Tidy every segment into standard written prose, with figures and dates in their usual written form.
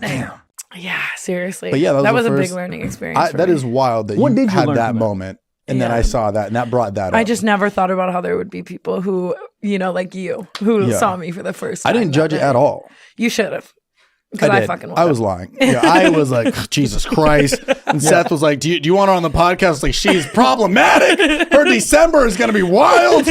damn. Yeah, seriously. But yeah, that was a big learning experience. That is wild that you had that moment. And then I saw that, and that brought that up. I just never thought about how there would be people who, like you, who saw me for the first time. I didn't judge it at all. You should have. Because I fucking I was lying. Yeah, I was like, Jesus Christ. And Seth was like, do you want her on the podcast? I was like, she's problematic. Her December is going to be wild.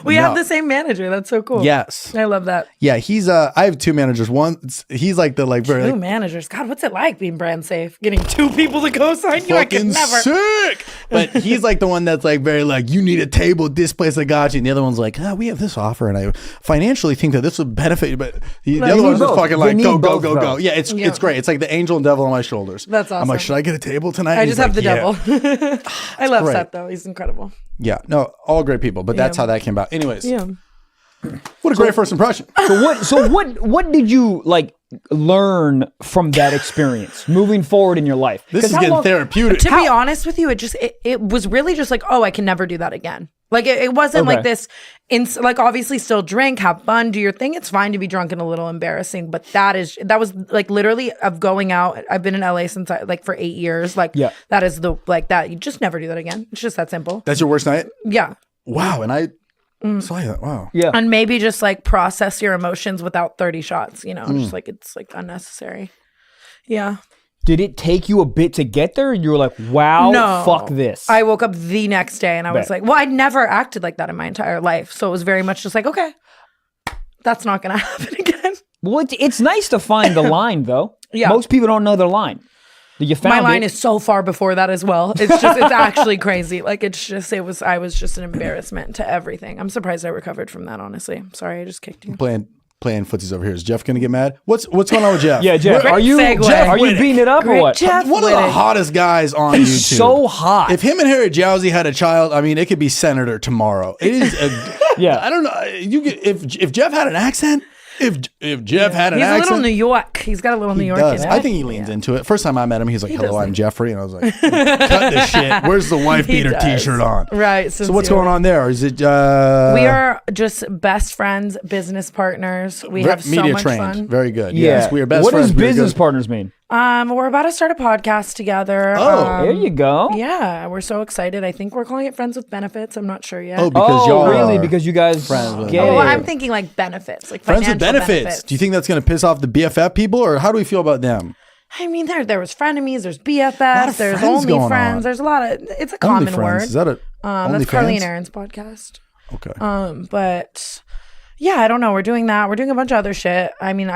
We have the same manager. That's so cool. Yes. I love that. Yeah, he's I have two managers. One, he's like the very two managers. God, what's it like being brand safe? Getting two people to co-sign you? I could never. Sick. But he's like the one that's like very like, you need a table at this place, I got you. And the other one's like, we have this offer and I financially think that this would benefit you. But the other one's just fucking like, go. Yeah, it's great. It's like the angel and devil on my shoulders. That's awesome. I'm like, should I get a table tonight? I just have the devil. I love Seth though. He's incredible. Yeah, no, all great people. But that's how that came about. Anyways, what a great first impression. So what did you like learn from that experience moving forward in your life? This is getting therapeutic. To be honest with you, it was really just like, I can never do that again. Like it wasn't like this, like obviously still drink, have fun, do your thing. It's fine to be drunk and a little embarrassing, but that was like literally of going out. I've been in LA since for 8 years. Like that is that you just never do that again. It's just that simple. That's your worst night? Yeah. Wow. And I saw that. Wow. Yeah. And maybe just like process your emotions without 30 shots, just like it's like unnecessary. Yeah. Did it take you a bit to get there? You were like, wow, fuck this. I woke up the next day and I was like, I'd never acted like that in my entire life. So it was very much just like, okay, that's not going to happen again. Well, it's nice to find the line though. Yeah. Most people don't know their line. You found my line is so far before that as well. It's actually crazy. Like I was just an embarrassment to everything. I'm surprised I recovered from that, honestly. I'm sorry, I just kicked you. Playing footsies over here. Is Jeff gonna get mad? What's going on with Jeff? Yeah, Jeff. Are you beating it up or what? Jeff one of the hottest guys on He's YouTube. So hot. If him and Harry Jowsey had a child, I mean, it could be senator tomorrow. It is. I don't know. If Jeff had an accent. If Jeff had an accent. He's a little New York. He's got a little New York in him. I think he leans into it. First time I met him, he's like, hello, I'm Jeffrey. And I was like, cut this shit. Where's the wife beater t-shirt on? Right. So what's going on there? Is it we are just best friends, business partners. We have so much fun. Very good. Yeah. Yes, we are best friends. What does business partners mean? We're about to start a podcast together. Oh, there you go. Yeah, we're so excited. I think we're calling it Friends with Benefits. I'm not sure yet. Oh, because y'all really? are Because you guys get it. I'm thinking like benefits, like Friends with benefits. benefits. Do you think that's going to piss off the BFF people, or how do we feel about them? I mean, there was frenemies, there's BFFs, there's only friends. There's a lot of. It's a common word. Is that a? That's Carly and Aaron's podcast. Okay. But. Yeah, I don't know. We're doing that. We're doing a bunch of other shit. I mean,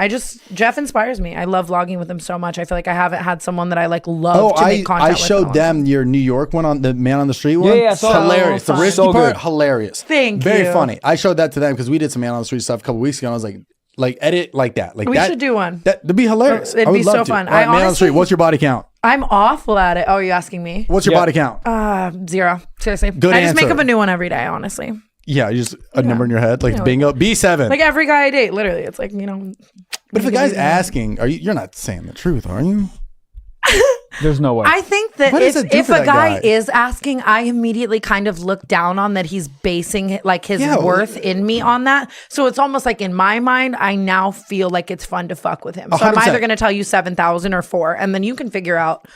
Jeff inspires me. I love vlogging with him so much. I feel like I haven't had someone that I like love to make content with. I showed them your New York one on the Man on the Street one. Yeah, hilarious. The risky part, hilarious. Thank you. Very funny. I showed that to them because we did some Man on the Street stuff a couple weeks ago. And I was like edit like that. Like we should do one. That'd be hilarious. It'd be so fun. All right, Man on the Street. What's your body count? I'm awful at it. Oh, are you asking me? What's your body count? 0. Seriously. Good I just answer. make up a new one every day, honestly. Yeah, you just a number in your head, like bingo, B7. Like every guy I date, literally. It's like, But if the guy's asking, you're not saying the truth, are you? There's no way. I think that if a guy is asking, I immediately kind of look down on that he's basing like his worth in me on that. So it's almost like in my mind, I now feel like it's fun to fuck with him. So 100%. I'm either going to tell you 7,000 or 4, and then you can figure out.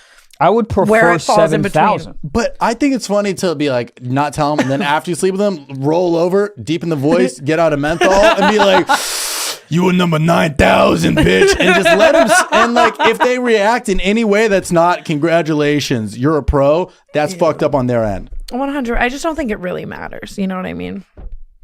I would prefer 7,000. But I think it's funny to be like, not tell them, and then after you sleep with them, roll over, deepen the voice, get out a menthol, and be like, you were number 9,000, bitch. And just let them, and like, if they react in any way that's not, congratulations, you're a pro, that's fucked up on their end. 100. I just don't think it really matters. You know what I mean?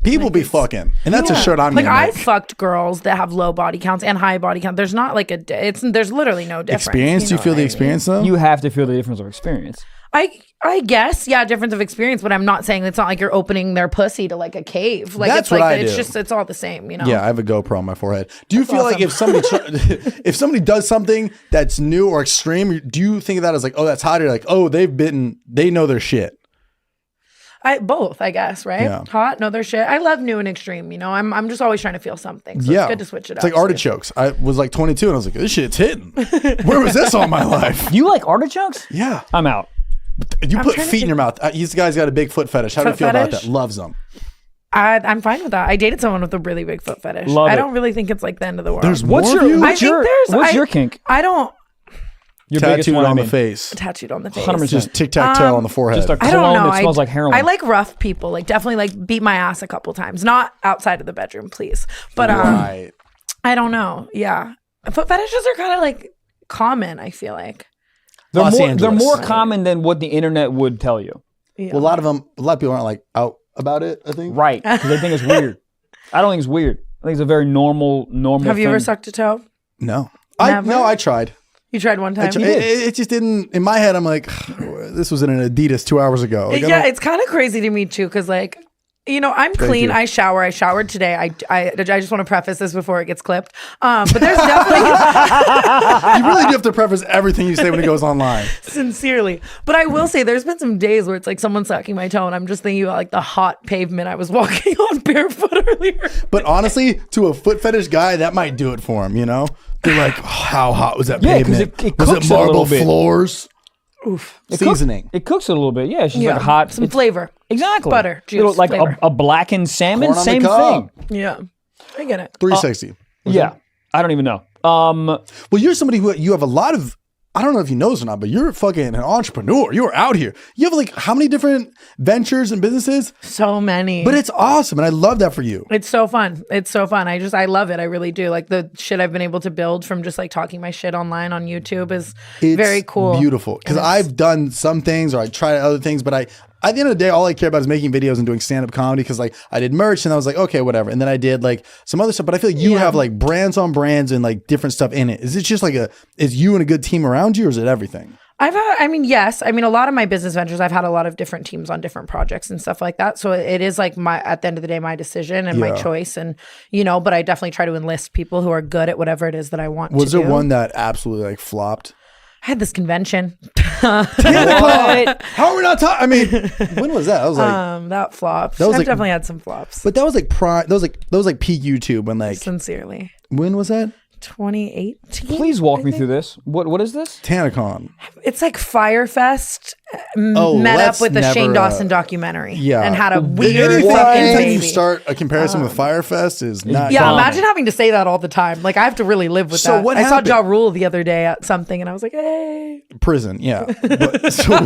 People be fucking, and that's a shirt I'm like. gonna I make. fucked girls that have low body counts and high body count. There's not like there's literally no difference. Experience? Do you feel the experience though? You have to feel the difference of experience. I guess, yeah, difference of experience, but I'm not saying it's not like you're opening their pussy to like a cave. Like that's it's like what I it's do. just it's all the same, you know. Yeah, I have a GoPro on my forehead. Do you feel like if somebody does something that's new or extreme, do you think of that as like, oh, that's hot? Or like, oh, they know their shit. Both, I guess, right? Yeah. Hot, know their shit. I love new and extreme, you know. I'm just always trying to feel something. So it's good to switch it up. It's like artichokes. I was like 22 and I was like, this shit's hitting. Where was this all my life? You like artichokes? Yeah. I'm out. You put feet in your mouth. These guy's got a big foot fetish. How do you feel about that? Loves them. I'm fine with that. I dated someone with a really big foot fetish. I don't really think it's like the end of the world. There's What's more of you? what's your kink? I don't. Your biggest Tattooed one, on I the face. Tattooed on the face. 100%. Just tic-tac-toe on the forehead. Just a I don't cologne know. that smells like heroin. I like rough people. Like definitely like beat my ass a couple times. Not outside of the bedroom, please. But Right. I don't know. Yeah. Foot fetishes are kind of like common, I feel like. They're more common than what the internet would tell you. Yeah. Well, a lot of people aren't like out about it, I think. Right. Because they think it's weird. I don't think it's weird. I think it's a very normal Have you thing. ever sucked a toe? No. Never? I tried. You tried one time? It just didn't, in my head, I'm like, this was in an Adidas 2 hours ago. Like, yeah, it's kind of crazy to me too, because like, you know, I'm clean. I shower. I showered today. I just want to preface this before it gets clipped. But there's definitely you really do have to preface everything you say when it goes online. Sincerely. But I will say there's been some days where it's like someone sucking my toe and I'm just thinking about like the hot pavement I was walking on barefoot earlier. But honestly, to a foot fetish guy, that might do it for him, you know? They're like, oh, how hot was that pavement? It was cooks it it a marble little bit. floors? Oof. Seasoning. It cooks it a little bit. Yeah, it's just like a hot. Some flavor. Exactly. Butter, juice, Little, like flavor. a blackened salmon, Corn on the same cob. thing. Yeah. I get it. 360. Yeah. I don't even know. Well, you're somebody who you have a lot of, I don't know if you know this or not, but you're fucking an entrepreneur. You're out here. You have like how many different ventures and businesses? So many. But it's awesome. And I love that for you. It's so fun. It's so fun. I love it. I really do. Like the shit I've been able to build from just like talking my shit online on YouTube is very cool. Beautiful. Because I've done some things or I tried other things, but at the end of the day, all I care about is making videos and doing stand-up comedy because like I did merch and I was like, okay, whatever. And then I did like some other stuff, but I feel like you have like brands on brands and like different stuff in it. Is it just like is you and a good team around you or is it everything? Yes. I mean, a lot of my business ventures, I've had a lot of different teams on different projects and stuff like that. So it is like at the end of the day, my decision and my choice. And, you know, but I definitely try to enlist people who are good at whatever it is that I want to do. Was there one that absolutely like flopped? I had this convention. What? How are we not talking? I mean, when was that? I was like, that flopped. That was I've like- definitely had some flops. but that was like prime. That was like peak YouTube when like, Sincerely. when was that? 2018. Please walk me through this. What is this? TanaCon. It's like Firefest Oh, met up let's with the Shane never, Dawson documentary. Yeah. And had a weird Anything, fucking anytime you baby. start a comparison with Firefest is not. Yeah, Bomb. imagine having to say that all the time. Like I have to really live with So that. what I happened? saw Ja Rule the other day at something and I was like, hey. Prison, yeah. But, so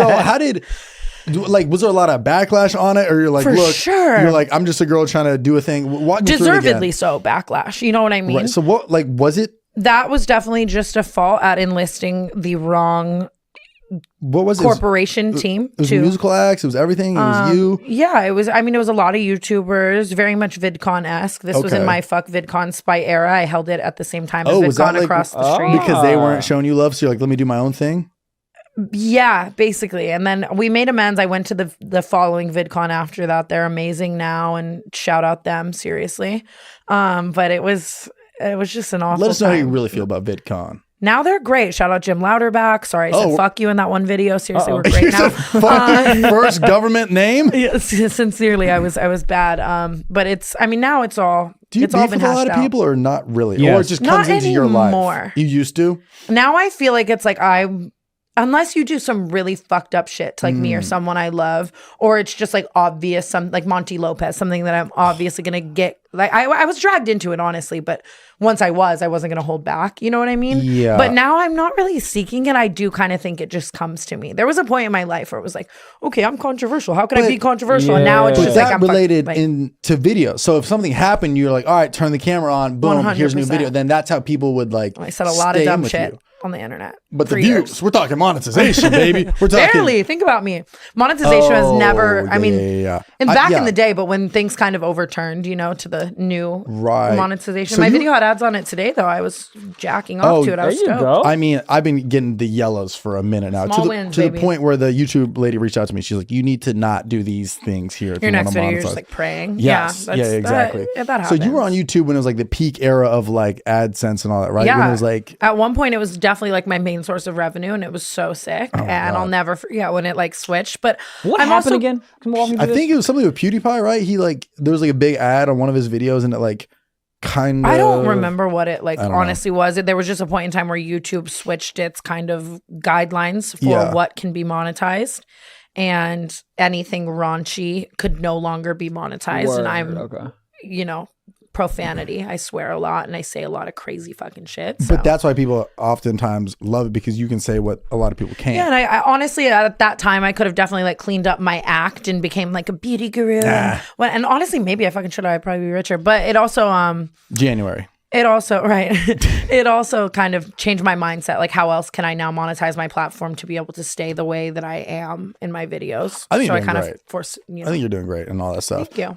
how did, like, was there a lot of backlash on it, or you're like, For look, sure. you're like, I'm just a girl trying to do a thing. Walk me through it again. Deservedly so backlash. You know what I mean? Right. So what, like, was it? That was definitely just a fault at enlisting the wrong What was corporation team. It was to musical acts. It was everything. It was you. Yeah, it was. I mean, it was a lot of YouTubers, very much VidCon-esque. This was in Okay. my fuck VidCon spy era. I held it at the same time as Oh, was that VidCon like- across the street. Because they weren't showing you love, so you're like, let me do my own thing. Yeah, basically. And then we made amends. I went to the following VidCon after that. They're amazing now, and shout out them, seriously. But it was just an awful Let us know how you time. really feel about VidCon. Now they're great. Shout out Jim Louderback. Sorry, I said fuck you in that one video. Seriously, we're You great now. said fuck first government name. Yes, sincerely, I was bad. But it's. I mean, now it's all. Do you it's all beef been with a lot hashed of out. people or not really? Yes. Or it just Not comes into your life? anymore. You used to? Now I feel like it's like unless you do some really fucked up shit to like me or someone I love, or it's just like obvious, some like Monty Lopez, something that I'm obviously gonna get. Like I was dragged into it, honestly, but once I wasn't gonna hold back. You know what I mean? Yeah. But now I'm not really seeking it. I do kind of think it just comes to me. There was a point in my life where it was like, okay, I'm controversial. How can I be controversial? And now it's Yeah. But just like that I'm related like, into video. So if something happened, you're like, all right, turn the camera on, boom, here's a new 100%. video. Then that's how people would like. I said a lot of stay in dumb with shit you. on the internet. But the for views, years. we're talking monetization, baby. We're talking. Barely. Think about me. Monetization has never. I mean, yeah. and back in the day, but when things kind of overturned, you know, to the new Right. monetization. So My you- video had ads on it today, though. I was jacking off to it. I was There you stoked. go. I mean, I've been getting the yellows for a minute now. Small to wins, the baby. point where the YouTube lady reached out to me. She's like, you need to not do these things here. If Your you next want to video, you're monetize. just like praying. Yes. Yeah, Yeah, exactly. That So you were on happens. YouTube when it was like the peak era of like AdSense and all that, right? Yeah. When it was like, At one point, it was definitely like my main source of revenue, and it was so sick. Oh, and I'll never forget when it like switched. But What I'm happened also, again? Can you walk me through I think it was something with PewDiePie, right? He like, there was like a big ad on one of his videos and it like kind of. I don't remember what it like I don't know. honestly was. There was just a point in time where YouTube switched its kind of guidelines for Yeah. what can be monetized. and anything raunchy could no longer be monetized. And I'm, you know, profanity. I swear a lot and I say a lot of crazy fucking shit. So. But that's why people oftentimes love it, because you can say what a lot of people can't. Yeah, and I honestly at that time I could have definitely like cleaned up my act and became like a beauty guru. And honestly, maybe I fucking should have. I'd probably be richer. But it also January. It also it also kind of changed my mindset. Like, how else can I now monetize my platform to be able to stay the way that I am in my videos? I think so you're I kind doing great. of force. You know. I think you're doing great and all that stuff. Thank you.